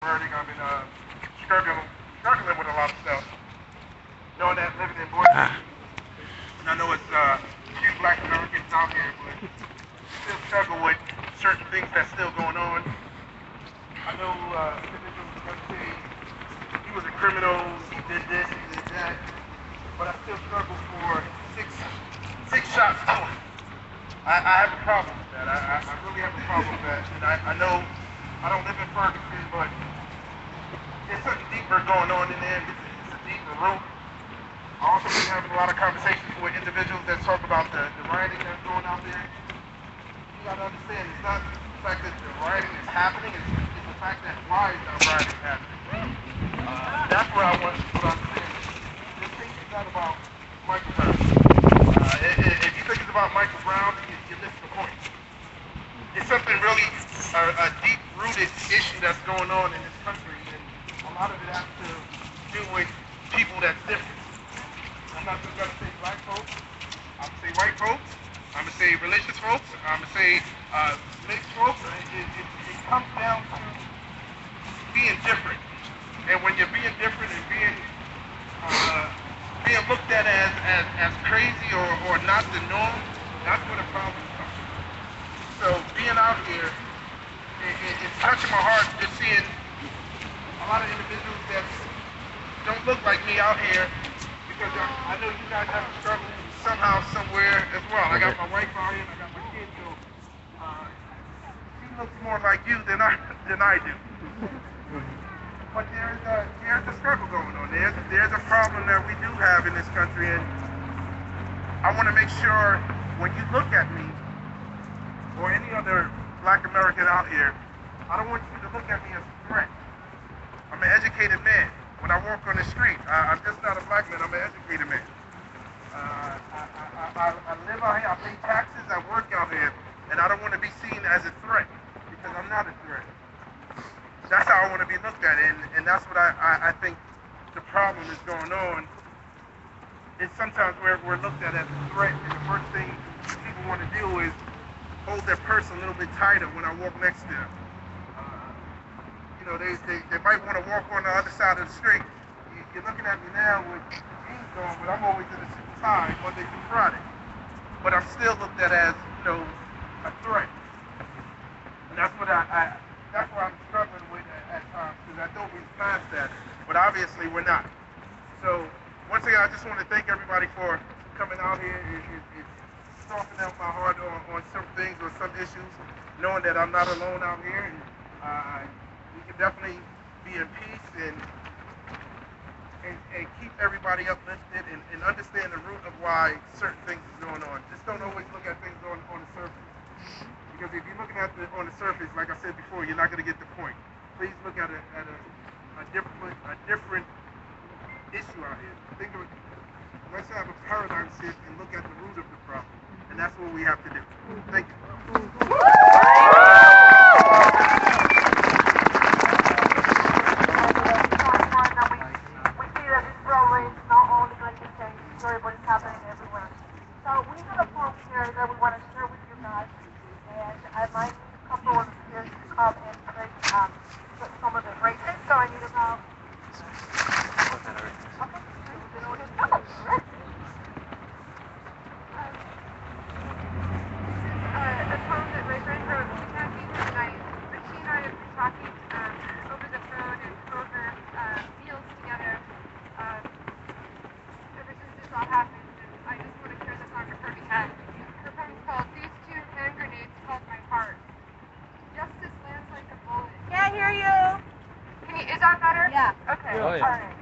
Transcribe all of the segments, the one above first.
I've been struggling with a lot of stuff. Knowing that living in Boise, and I know it's a few black Americans out here, but still struggle with certain things that's still going on. I know individuals are going to say he was a criminal, he did this, he did that, but I still struggle for six shots. I have a problem with that. I really have a problem with that. And I know I don't live in Ferguson, but there's something deeper going on in there. It's a deeper root. I also been having a lot of conversations with individuals that talk about the rioting that's going out there. You gotta understand, it's not the fact that the rioting is happening, it's the fact that why is that rioting happening. That's what I want to understand. This thing is not about Michael Brown. If you think it's about Michael Brown, you miss the point. It's something really, a deep-rooted issue that's going on in this country, and a lot of it has to do with people that's different. I'm not just going to say black folks, I'm going to say white folks, I'm going to say religious folks, I'm going to say mixed folks. It comes down to being different. And when you're being different and being looked at as crazy or not the norm, that's where the problem comes. So being out here, it's touching my heart just seeing a lot of individuals that don't look like me out here, because I know you guys have to struggle somehow, somewhere as well. I got my wife out here and I got my kids, so she looks more like you than I do. But there's a struggle going on. There's a problem that we do have in this country, and I want to make sure when you look at me or any other black American out here, I don't want you to look at me as a threat. I'm an educated man. When I walk on the street, I'm just not a black man, I'm an educated man. I live out here, I pay taxes, I work out here, and I don't want to be seen as a threat, because I'm not a threat. That's how I want to be looked at, and that's what I think the problem is going on. Is sometimes we're looked at as a threat, and the first thing people want to do is hold their purse a little bit tighter when I walk next to them. You know, they might want to walk on the other side of the street. You're looking at me now with jeans on, but I'm always in a suit and tie Monday through Friday. But I'm still looked at as, you know, a threat. And that's what that's what I'm struggling with at times, because I know we're past that, but obviously we're not. So once again, I just want to thank everybody for coming out here. It's softening out my heart on some things or some issues, knowing that I'm not alone out here, and we can definitely be in peace and keep everybody uplifted and understand the root of why certain things is going on. Just don't always look at things on the surface. Because if you're looking at it on the surface, like I said before, you're not going to get the point. Please look at it at a different issue out here. Think of it. Let's have a paradigm shift and look at the root of the problem. And that's what we have to do. Thank you. What's happening everywhere. So we have a poem here that we want to share with you guys, and I might need a couple of volunteers to come and create some of the phrases. So I need about. Okay. A poem that my friend wrote. We can't be here tonight, but she and I have been talking over the phone and over meals together. Ever since this all happened, and I just want to share this on her behalf. Her poem's called "These Two Hand Grenades Called My Heart." Justice lands like a bullet. Can't hear you. Is that better? Yeah. Okay. Oh, yeah. All right.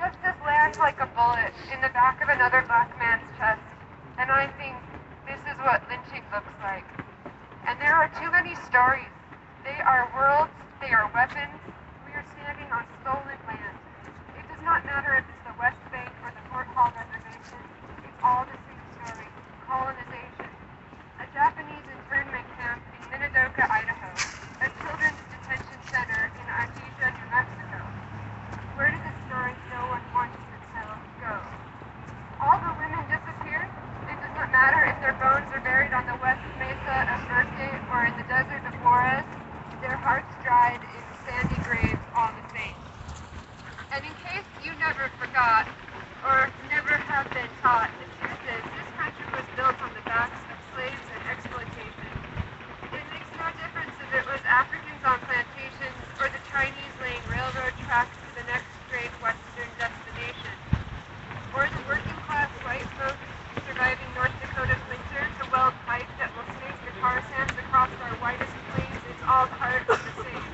Justice lands like a bullet in the back of another black man's chest, and I think this is what lynching looks like. And there are too many stories. They are worlds. They are weapons. We are standing on stolen land. It does not matter if it's the West Bank or the Fort Hall Reservation. It's all the same story. Colonization. A Japanese internment camp in Minidoka, Idaho. A children's detention center in Artesia, New Mexico. Where did the stories no one wants to tell go? All the women disappeared. It does not matter if their bones are buried on the West Mesa of Berkeley or in the desert of Juarez. Their hearts dried in sandy graves forgot or never have been taught, the truth is this country was built on the backs of slaves and exploitation. It makes no difference if it was Africans on plantations or the Chinese laying railroad tracks to the next great western destination, or the working class white folks surviving North Dakota's winter to weld pipe that will snake the tar sands across our whitest plains. It's all part of the same.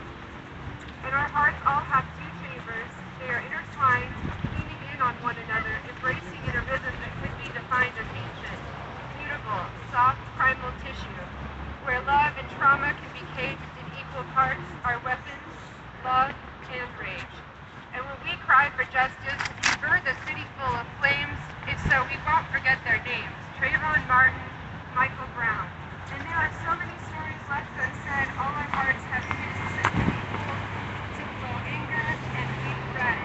And our hearts all have two chambers. They are intertwined, leaning in on one another, embracing in a rhythm that could be defined as ancient, mutable, soft, primal tissue, where love and trauma can be caged in equal parts, our weapons, love, and rage. And when we cry for justice, we burn the city full of flames. It's so we won't forget their names: Trayvon Martin, Michael Brown. And there are so many stories left unsaid. All our hearts have ceased to flow anger and weep red.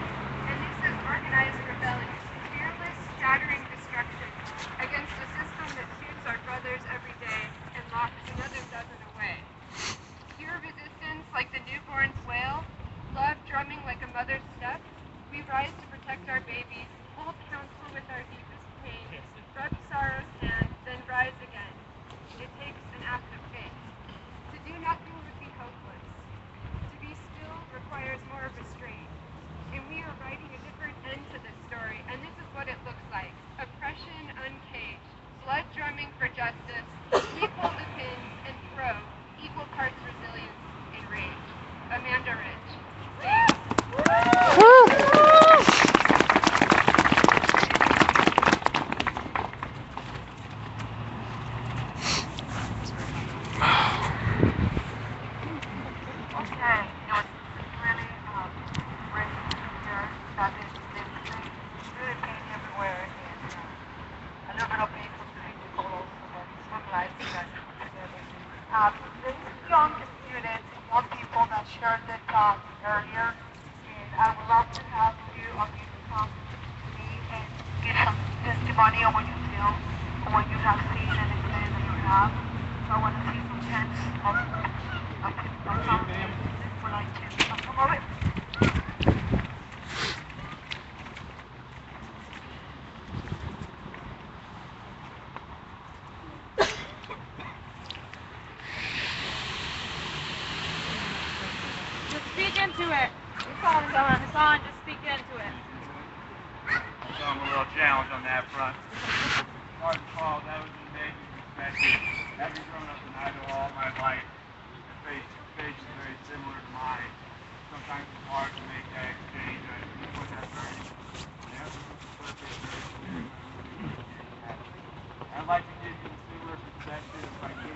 And this is organized rebellion, fearless, shattering destruction against a system that shoots our brothers every day and locks another dozen away. Pure resistance like the newborn's wail, love drumming like a mother's step. We rise to protect our babies, hold counsel with our deepest pain, rub sorrow's hand, then rise again. It takes an act of faith. To do nothing would be hopeless. To be still requires more restraint. And we are writing a different end to this story, and this is what it looks like. Oppression uncaged, blood drumming for justice, we pull the pins and throw equal parts resilience and rage. Amanda Rich. Thanks. These young students, young people that shared this earlier, and I would love to have you or you to come to me and give some testimony on what you feel, on what you have seen and experience that you have. So I want to see some chance of some of them would like to come over. Speak into it. It's on, just speak into it. So I'm a little challenged on that front. Hard to follow, that was an amazing perspective. Having grown up in Idaho all my life, the face is very similar to mine. Sometimes it's hard to make that exchange. I put that very, very clear. I'd like to give you a similar perspective if I can.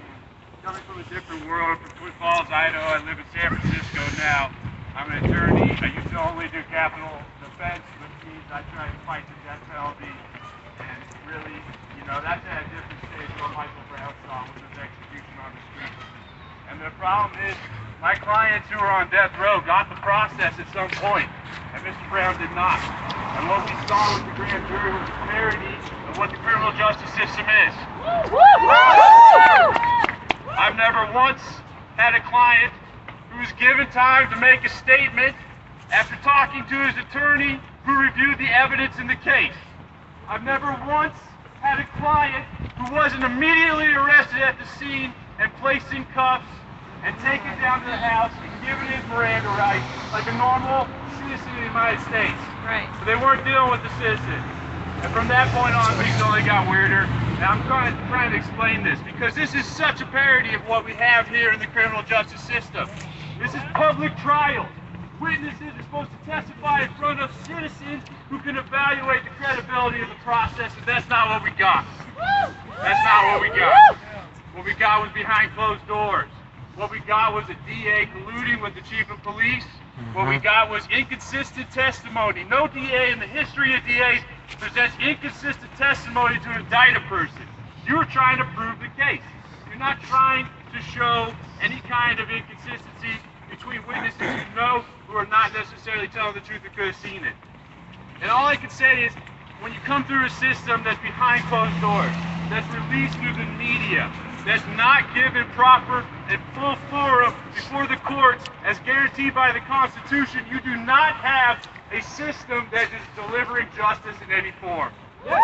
Coming from a different world, from Twin Falls, Idaho, I live in San Francisco now. I'm an attorney. I used to only do capital defense, which means I try to fight the death penalty. And really, that's at a different stage of what Michael Brown saw, which was execution on the street. And the problem is, my clients who are on death row got the process at some point, and Mr. Brown did not. And what we saw with the grand jury was a parody of what the criminal justice system is. I've never once had a client who was given time to make a statement after talking to his attorney who reviewed the evidence in the case. I've never once had a client who wasn't immediately arrested at the scene and placed in cuffs and taken down to the house and given his Miranda rights like a normal citizen of the United States. Right. So they weren't dealing with the citizen. And from that point on, things only got weirder. And I'm trying to explain this because this is such a parody of what we have here in the criminal justice system. This is public trials. Witnesses are supposed to testify in front of citizens who can evaluate the credibility of the process, and that's not what we got. That's not what we got. What we got was behind closed doors. What we got was a DA colluding with the chief of police. What we got was inconsistent testimony. No DA in the history of DAs presents inconsistent testimony to indict a person. You're trying to prove the case. You're not trying to show any kind of inconsistency between witnesses who are not necessarily telling the truth and could have seen it. And all I can say is, when you come through a system that's behind closed doors, that's released through the media, that's not given proper and full forum before the courts as guaranteed by the Constitution, you do not have a system that is delivering justice in any form. And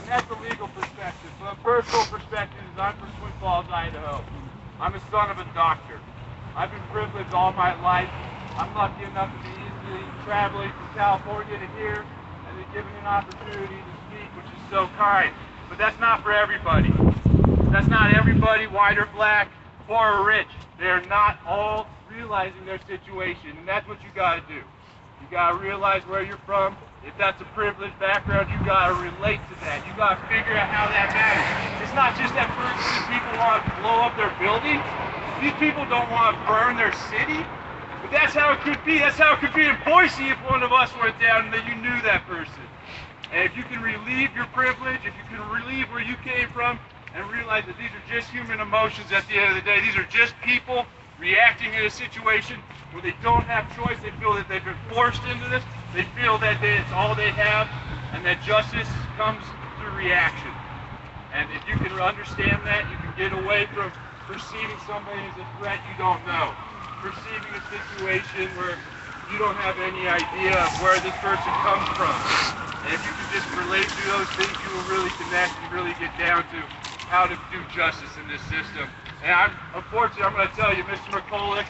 that's a legal perspective. From a personal perspective, I'm from Twin Falls, Idaho. I'm a son of a doctor. I've been privileged all my life. I'm lucky enough to be easily traveling from California to here and be given an opportunity to speak, which is so kind. But that's not for everybody. That's not everybody, white or black, poor or rich. They're not all realizing their situation, and that's what you got to do. You got to realize where you're from. If that's a privileged background, you got to relate to that. You got to figure out how that matters. It's not just that people want to blow up their buildings. These people don't want to burn their city. But that's how it could be. That's how it could be in Boise if one of us went down and that you knew that person. And if you can relieve your privilege, if you can relieve where you came from, and realize that these are just human emotions at the end of the day. These are just people reacting in a situation where they don't have choice. They feel that they've been forced into this. They feel that it's all they have, and that justice comes through reaction. And if you can understand that, you can get away from perceiving somebody as a threat you don't know. Perceiving a situation where you don't have any idea of where this person comes from. And if you can just relate to those things, you will really connect and really get down to how to do justice in this system. And unfortunately, I'm going to tell you, Mr. McCulloch,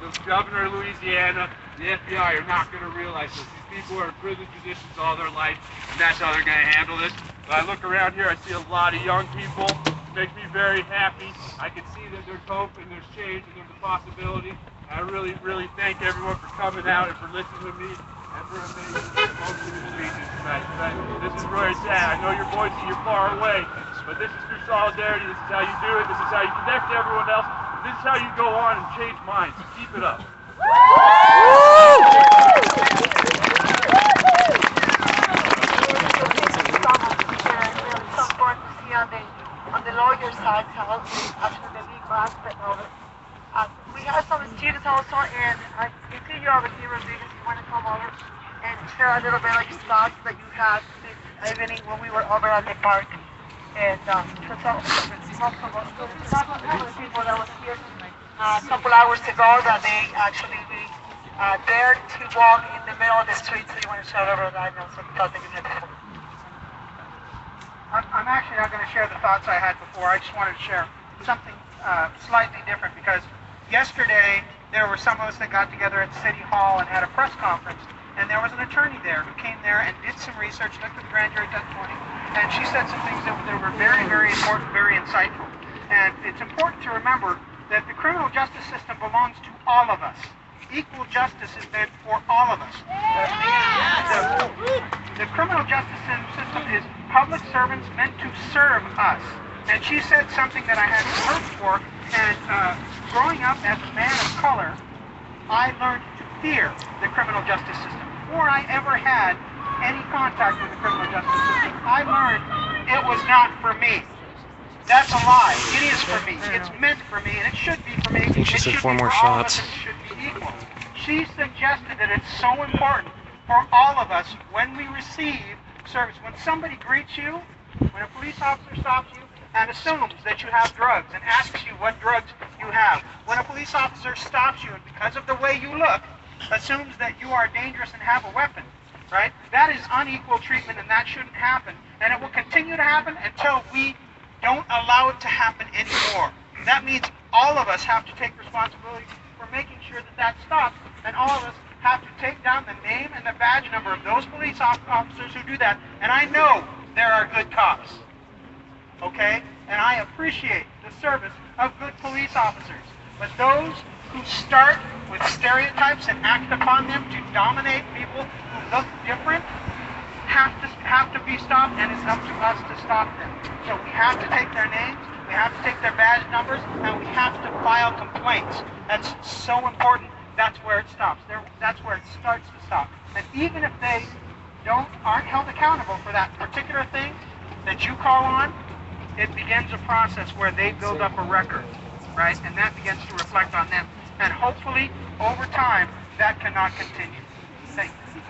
the governor of Louisiana, the FBI are not going to realize this. These people are in privileged positions all their life, and that's how they're going to handle this. When I look around here, I see a lot of young people. It makes me very happy. I can see that there's hope and there's change and there's a possibility. And I really, really thank everyone for coming out and for listening to me and for amazing emotion and speeches tonight. This is really sad. I know your voices, you're far away, but this is through solidarity. This is how you do it. This is how you connect to everyone else. This is how you go on and change minds. Keep it up. On the lawyer side, how actually the legal aspect of it. We have some students also, and I see you over here, Rodriguez, you want to come over and share a little bit of your thoughts that you had this evening when we were over at the park. And most of the people that was here a couple hours ago that they actually dared to walk in the middle of the street, so you want to share over that and some thoughts that you had before. I'm actually not going to share the thoughts I had before. I just wanted to share something slightly different, because yesterday there were some of us that got together at City Hall and had a press conference, and there was an attorney there who came there and did some research, looked at the grand jury testimony, and she said some things that were very, very important, very insightful. And it's important to remember that the criminal justice system belongs to all of us. Equal justice is meant for all of us. The criminal justice system is public servants meant to serve us. And she said something that I hadn't heard before, and growing up as a man of color, I learned to fear the criminal justice system. Before I ever had any contact with the criminal justice system, I learned it was not for me. That's a lie. It is for me. It's meant for me, and it should be for me. I think she said 4 more shots. It should be equal. She suggested that it's so important for all of us when we receive service. When somebody greets you, when a police officer stops you and assumes that you have drugs and asks you what drugs you have, when a police officer stops you and because of the way you look, assumes that you are dangerous and have a weapon, right? That is unequal treatment, and that shouldn't happen. And it will continue to happen until we don't allow it to happen anymore. That means all of us have to take responsibility for making sure that that stops, and all of us have to take down the name and the badge number of those police officers who do that. And I know there are good cops, okay? And I appreciate the service of good police officers. But those who start with stereotypes and act upon them to dominate people who look different have to be stopped, and it's up to us to stop them. So we have to take their names, we have to take their badge numbers, and we have to file complaints. That's so important. That's where it stops. That's where it starts to stop. And even if they aren't held accountable for that particular thing that you call on, it begins a process where they build up a record, right? And that begins to reflect on them. And hopefully, over time, that cannot continue. Thank you.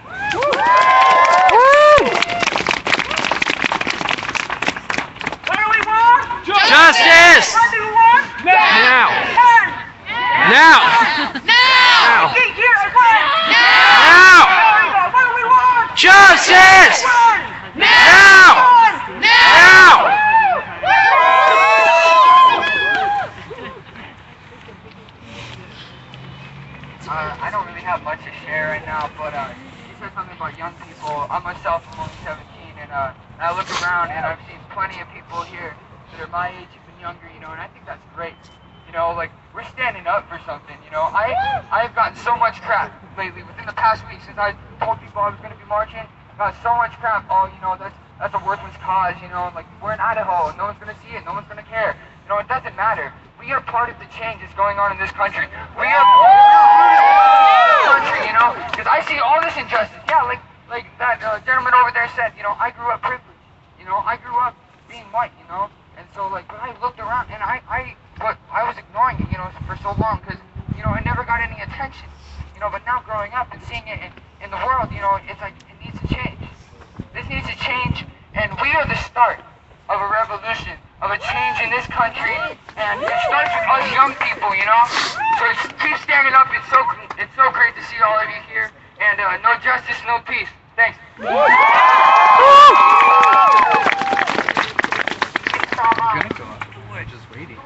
Justice! What do you want? Now! Turn! Now! Now! Get here and run! Now! What do we want? Justice! Run! Now! Run! Now! I don't really have much to share right now, but you said something about young people. I myself am only 17, and I look around and I've seen plenty of people here that are my age, even younger, you know, and I think that's great. You know, like, we're standing up for something, you know. I've gotten so much crap lately, within the past week, since I told people I was going to be marching. Got so much crap. Oh, you know, that's a worthless cause, you know, like, we're in Idaho, and no one's going to see it, no one's going to care. You know, it doesn't matter. We are part of the change that's going on in this country. We are country, you know, because I see all this injustice. Yeah, like that gentleman over there said, you know, I grew up privileged. You know, I grew up being white, you know, and so, like, when I looked around, and I was ignoring it, you know, for so long, because, you know, it never got any attention, you know, but now growing up and seeing it in the world, you know, it's like, it needs to change. This needs to change, and we are the start of a revolution, of a change in this country, and it starts with us young people, you know? So keep standing up. It's so great to see all of you here, and no justice, no peace. Thanks. We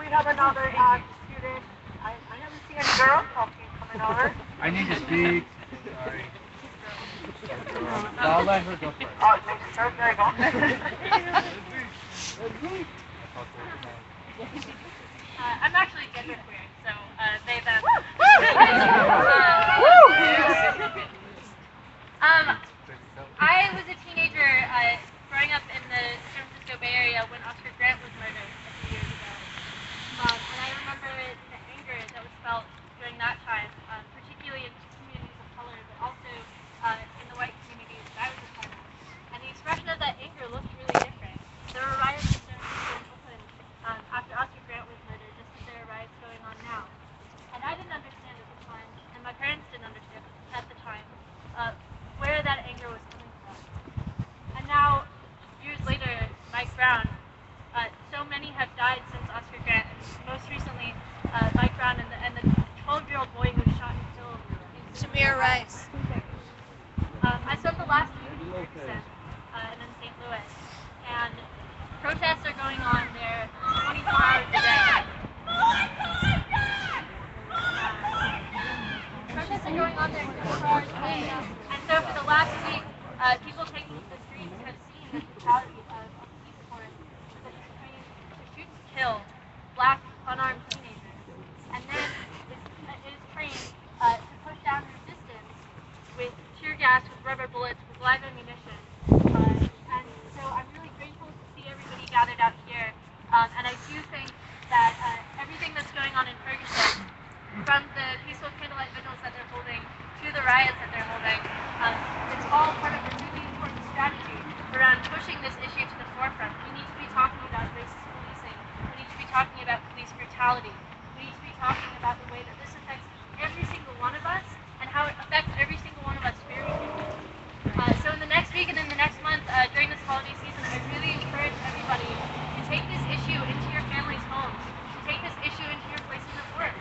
have another student. I haven't seen any girls coming over. I need to speak. Sorry. I'll let her go first. Oh, sure, there you go. I'm actually genderqueer, so they them. I was a teenager growing up in the San Francisco Bay Area when Oscar Grant was murdered a few years ago. And I remember the anger that was felt during that time, particularly in communities of color, but also in the white communities that I was a part of. And the expression of that anger looked really different. There were riots in San Francisco and Oakland after Oscar Grant was murdered, just as there are riots going on now. And I didn't understand at the time, and my parents didn't understand at the time, where that anger was coming from. And now, years later, Mike Brown, so many have died since Oscar Grant, and most recently, Mike Brown and the 12-year-old boy who was shot and killed. Samir Rice. I spent the last week in Ferguson and in St. Louis, and protests are going on there 24 hours a day. Protests are going on there 24 hours a day, and so for the last week, people taking to the streets have seen the brutality of a police force that is trained to shoot to kill black unarmed teenagers, and then is trained to push down resistance with tear gas, with rubber bullets, with live ammunition. And so I'm really grateful to see everybody gathered out here, and I do think that everything that's going on in Ferguson, from the peaceful candlelight vigils that they're holding to the riots that they're holding, it's all part of a really important strategy around pushing this issue to the forefront. We need to be talking about racist policing. We need to be talking about police brutality. We need to be talking about the way that this affects every single one of us and how it affects every single one of us very differently. So in the next week and in the next month, during this holiday season, I really encourage everybody to take this issue into your family's homes, to take this issue into your places of work.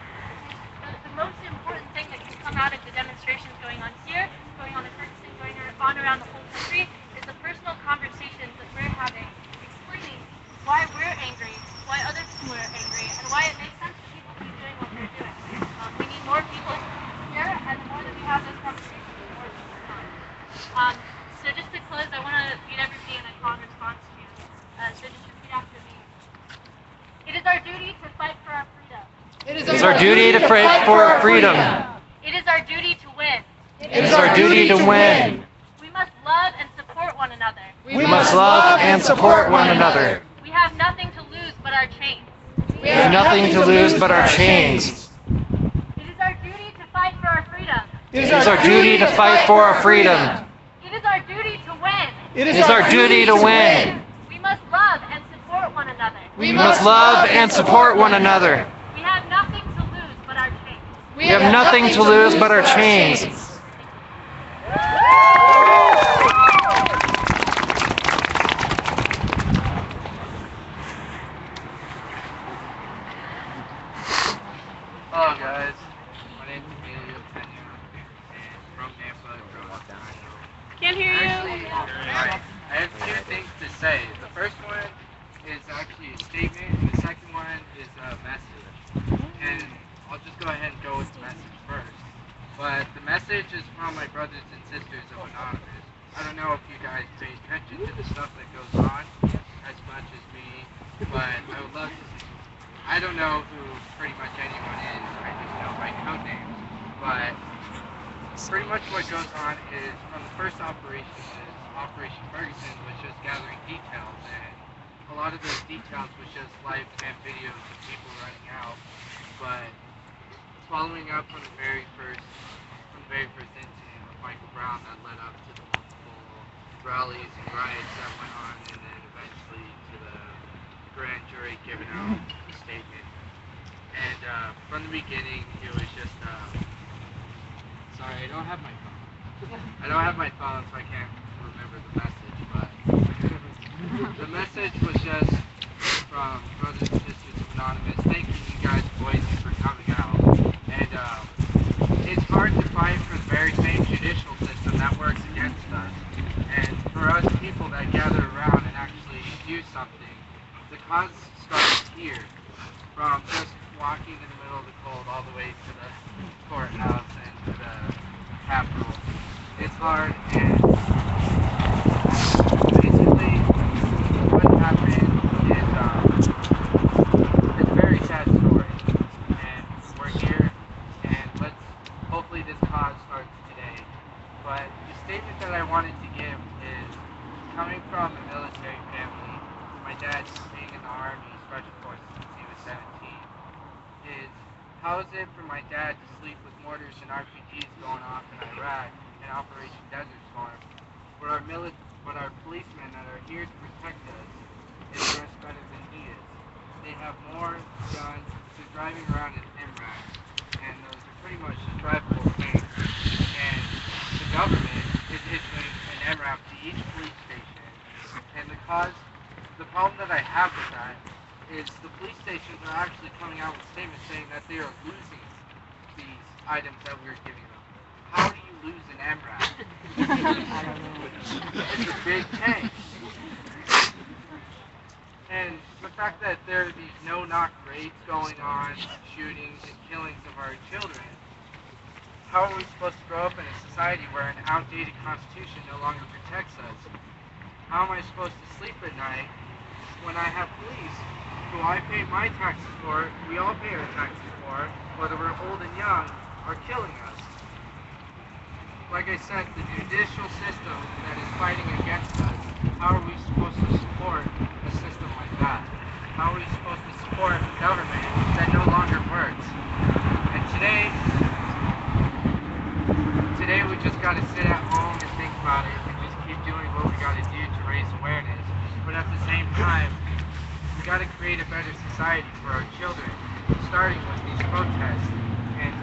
The most important thing that can come out of the demonstrations going on here, going on in Ferguson, going on around the whole country, is the personal conversations that we're having, explaining why we're angry, why other people are angry, and why it makes sense for people to be doing what they're doing. We need more people here, and the more that we have those conversations, the more we can come. So just to close, I want to read everybody in a common response to you. So just repeat after me. It is our duty to fight for our freedom. It is our duty to fight for our freedom. It is our duty to win. It is our duty to win. We must love and support one another. We must love and support one another. We have nothing to lose but our chains. We have nothing to lose but our chains. It is our duty to fight for our freedom. It is our duty to fight for our freedom. It is our duty to win. It is our duty to win. We must love and support one another. We must love and support one another. We have nothing to lose but our chains. We have nothing to lose but our chains. Right. I have two things to say. The first one is actually a statement, and the second one is a message. And I'll just go ahead and go with the message first. But the message is from my brothers and sisters of Anonymous. I don't know if you guys pay attention to the stuff that goes on as much as me, but I would love to. I don't know who pretty much anyone is. I just know by code names. But pretty much what goes on is from the first operation is Operation Ferguson was just gathering details, and a lot of those details was just live cam videos of people running out. But following up from the very first incident of Michael Brown that led up to the multiple rallies and riots that went on, and then eventually to the grand jury giving out a statement. And from the beginning, it was just sorry, I don't have my phone. I don't have my phone, so I can't remember the message, but the message was just from Brothers and Sisters of Anonymous, thanking you guys, boys, for coming out. And it's hard to fight for the very same judicial system that works against us. And for us people that gather around and actually do something, the cause starts here, from just walking in the middle of the cold all the way to the courthouse and to the Capitol. It's hard, and basically what happened is it's a very sad story, and we're here, and hopefully this cause starts today. But the statement that I wanted to give is coming from a military family. My dad being in the Army Special Forces since he was 17, is how is it for my dad to sleep with mortars and RPGs going off in Iraq and Operation Desert Storm, where our policemen that are here to protect us is dressed better than he is. They have more guns. They're driving around in MRAPs, and those are pretty much just drivable things. And the government is issuing an MRAP to each police station. And the problem that I have with that is the police stations are actually coming out with statements saying that they are losing these items that we're giving them. How do you lose an MRAP? It's a big tank. And the fact that there are these no-knock raids going on, shootings and killings of our children, how are we supposed to grow up in a society where an outdated constitution no longer protects us? How am I supposed to sleep at night when I have police who I pay my taxes for, we all pay our taxes for, whether we're old and young, are killing us? Like I said, the judicial system that is fighting against us, how are we supposed to support a system like that? How are we supposed to support a government that no longer works? And today we just got to sit at home and think about it and just keep doing what we got to do to raise awareness. But at the same time, we got to create a better society for our children, starting with these protests and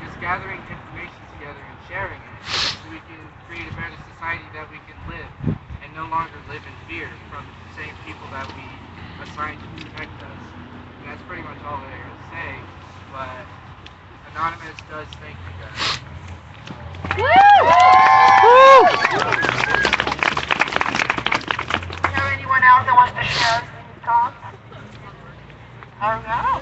just gathering information together and sharing it so we can create a better society that we can live and no longer live in fear from the same people that we assigned to protect us. And that's pretty much all that I gotta say, but Anonymous does thank you guys. Do you have anyone else that wants to share any thoughts? All right.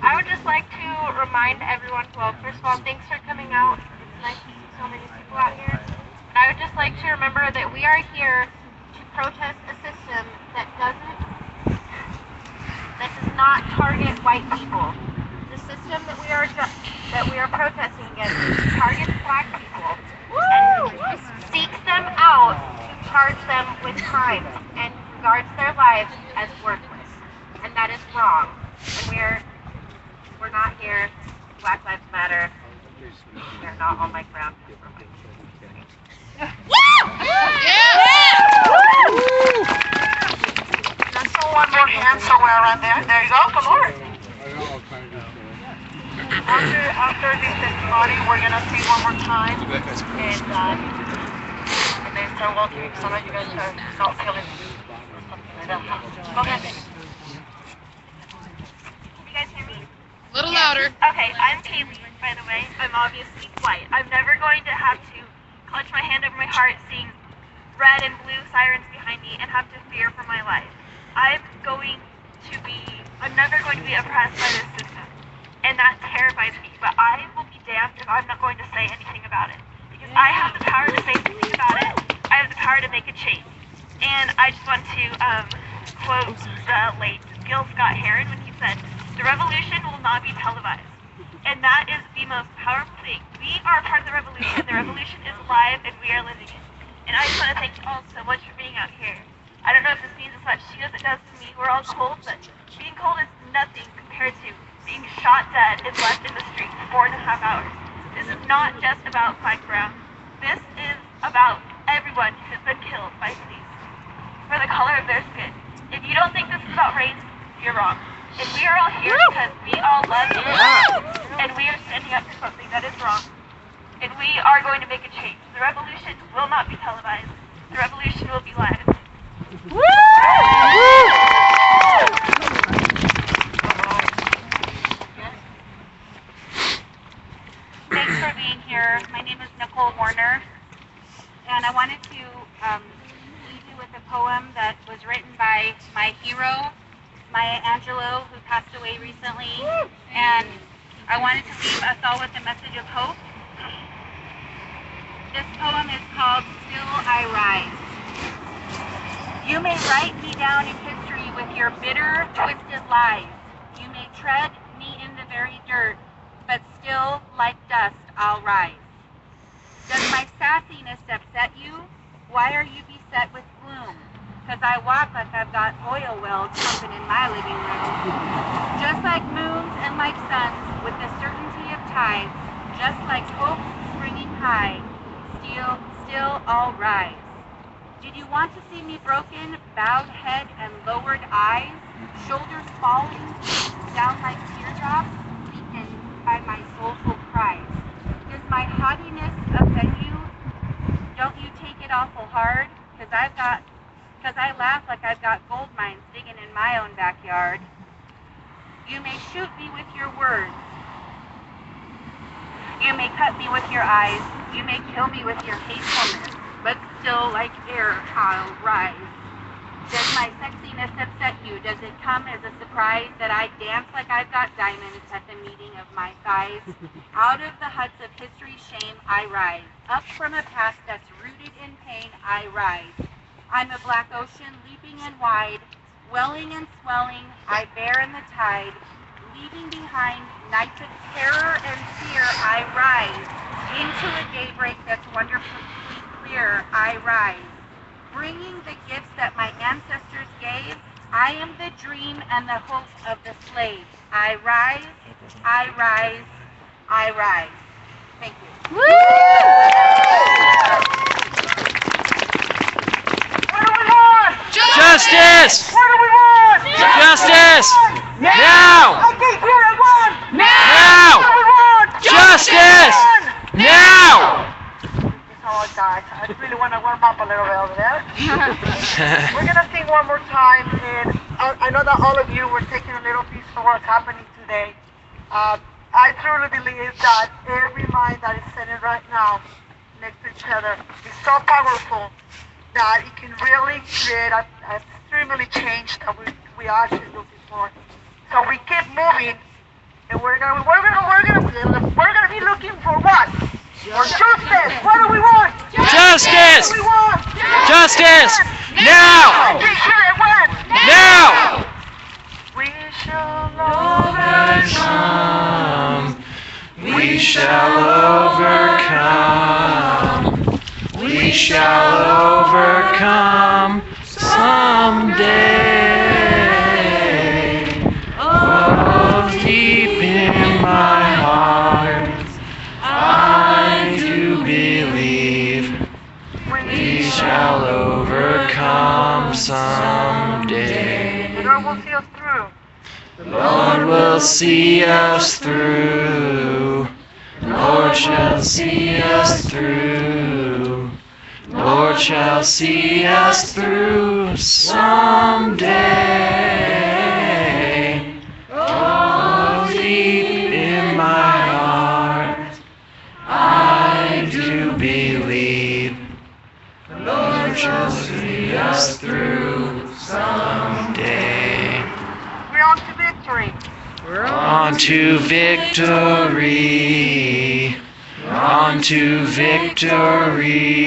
I would just like to remind everyone, well, first of all, thanks for coming out. It's nice to see so many people out here. And I would just like to remember that we are here to protest a system that does not target white people. The system that we are protesting against targets black people and seeks them out to charge them with crimes and regards their lives as worthless. And that is wrong. And we're not here. Black Lives Matter. We're not on my ground. Let's throw one more hand somewhere around there. There you go. Come on. After this testimony, we're gonna sing one more time, and then start walking. Some of you guys are not feeling something like that. Go ahead. Can you guys hear me? A little louder. Okay, I'm Kaylee. by the way. I'm obviously white. I'm never going to have to clutch my hand over my heart seeing red and blue sirens behind me and have to fear for my life. I'm never going to be oppressed by this system. And that terrifies me. But I will be damned if I'm not going to say anything about it. Because I have the power to say something about it. I have the power to make a change. And I just want to quote the late Gil Scott-Heron when he said, "The revolution will not be televised." And that is the most powerful thing. We are part of the revolution. The revolution is alive and we are living it. And I just want to thank you all so much for being out here. I don't know if this means as much to you as it does to me. We're all cold, but being cold is nothing compared to being shot dead and left in the street for 4.5 hours. This is not just about Mike Brown. This is about everyone who's been killed by police for the color of their skin. If you don't think this is about race, you're wrong. And we are all here because we all love you. And we are standing up for something that is wrong. And we are going to make a change. The revolution will not be televised. The revolution will be live. Thanks for being here. My name is Nicole Warner, and I wanted to leave you with a poem that was written by my hero, Maya Angelou, who passed away recently, and I wanted to leave us all with a message of hope. This poem is called "Still I Rise." You may write me down in history with your bitter, twisted lies. You may tread me in the very dirt, but still, like dust, I'll rise. Does my sassiness upset you? Why are you beset with gloom? 'Cause I walk like I've got oil wells pumping in my living room. Just like moons and like suns, with the certainty of tides, just like hope springing high, still I'll rise. Did you want to see me broken, bowed head and lowered eyes, shoulders falling down like teardrops, weakened by my soulful cries? Does my haughtiness offend you? Don't you take it awful hard? 'Cause I laugh like I've got gold mines digging in my own backyard. You may shoot me with your words. You may cut me with your eyes. You may kill me with your hatefulness. But still, like air, I'll rise. Does my sexiness upset you? Does it come as a surprise that I dance like I've got diamonds at the meeting of my thighs? Out of the huts of history's shame, I rise. Up from a past that's rooted in pain, I rise. I'm a black ocean, leaping and wide, welling and swelling, I bear in the tide. Leaving behind nights of terror and fear, I rise. Into a daybreak that's wonderfully clear, I rise. Bringing the gifts that my ancestors gave, I am the dream and the hope of the slave. I rise, I rise, I rise. Thank you. What do we want? Justice! What do we want? Justice! Now! I can't hear it. What? Now! What do we want? Justice! Now! That's how I died. I really want to warm up a little bit over there. We're going to sing one more time, and I know that all of you were taking a little piece of what's happening today. I truly believe that every mind that is sitting right now next to each other is so powerful that it can really create a extremely change that we are actually looking for. So we keep moving, and we're gonna be looking for what? For justice. What do we want? Justice! What do we want? Justice! I Now! can't hear it. When? Now! We shall Overcome. We shall overcome. We shall overcome someday. Oh, deep in my heart, I do believe we shall overcome someday. The Lord will see us through. The Lord will see us through. Lord shall see us through. Lord shall see us through someday. Oh, deep in my heart. on to victory. We're on to victory. On to victory.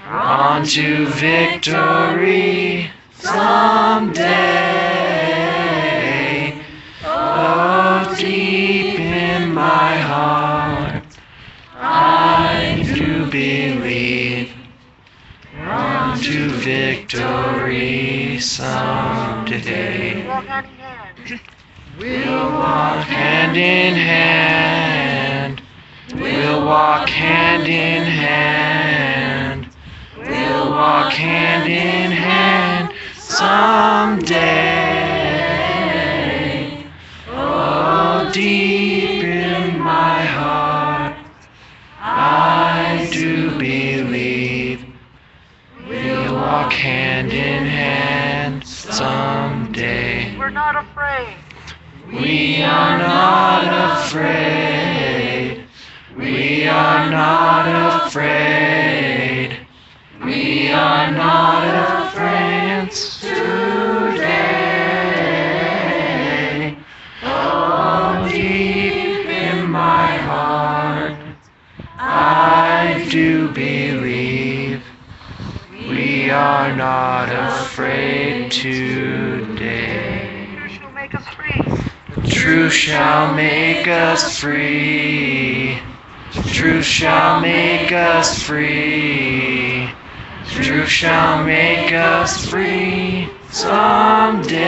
On to victory someday. Oh, deep in my heart, I do believe. On to victory someday. Walk hand in hand. We'll walk hand in hand. We'll walk hand in hand. We'll walk hand in hand someday. Oh, deep in my heart, I do believe. We'll walk hand in hand someday. We're not afraid. We are not afraid. We are not afraid. We are not afraid today. Oh, deep in my heart, I do believe. We are not afraid today. Truth shall make us free. Truth shall make us free. Truth shall make us free. Truth shall make us free someday.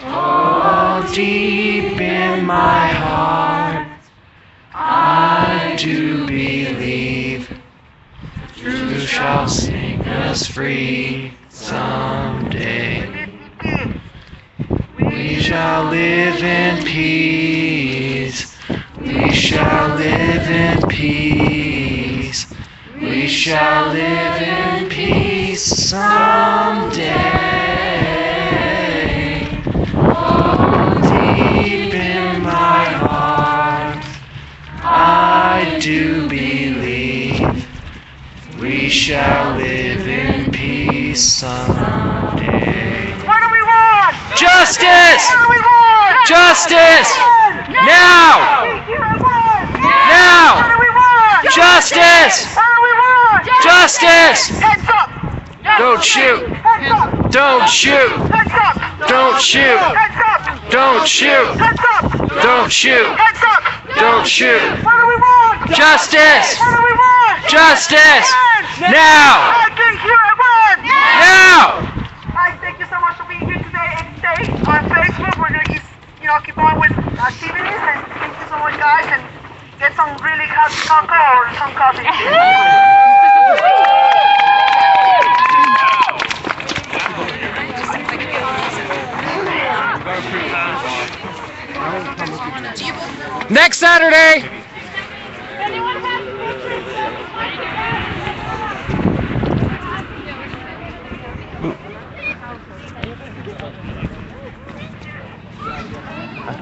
Oh, deep in my heart, I do believe. Truth shall sing us free someday. We shall live in peace. We shall live in peace. We shall live in peace someday. Oh, deep in my heart, I do believe. We shall live in peace someday. What do we want? Justice! What do we want? Justice! Now! Now! What do we want? Justice! What do we want? Justice! Heads up! Don't shoot! Heads up! Don't shoot! Heads up! Don't shoot! Heads up! Don't shoot! Heads up! Don't shoot! Heads up! Don't shoot! What do we want? Justice! What do we want? Justice! Now! I think you're a word! Now! Guys, thank you so much for being here today and stay on Facebook. We're gonna keep on with activities, and thank you so much, guys, and get some really hot cocoa or some coffee. Next Saturday!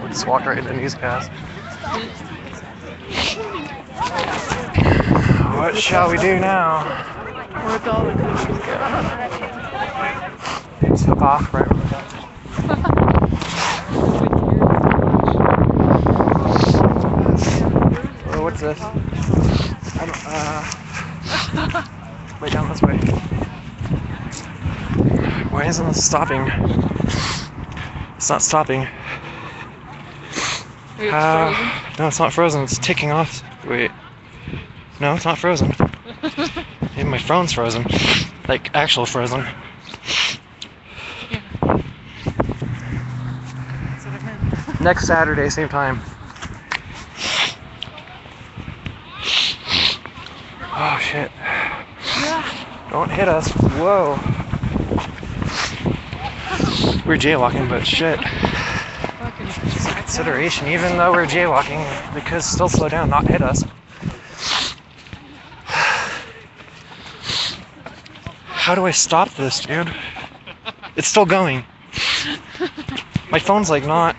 Just walk right into newscast. What shall we do now? Took off right where we got. Oh, what's this? Way down this way. Why isn't this stopping? It's not stopping. No, it's not frozen. It's ticking off. Wait. No, it's not frozen. Maybe my phone's frozen. Like, actual frozen. Yeah. That's what I meant. Next Saturday, same time. Oh, shit. Don't hit us. Whoa. We're jaywalking, but shit. Consideration, even though we're jaywalking, they could still slow down, not hit us. How do I stop this, dude? It's still going. My phone's like not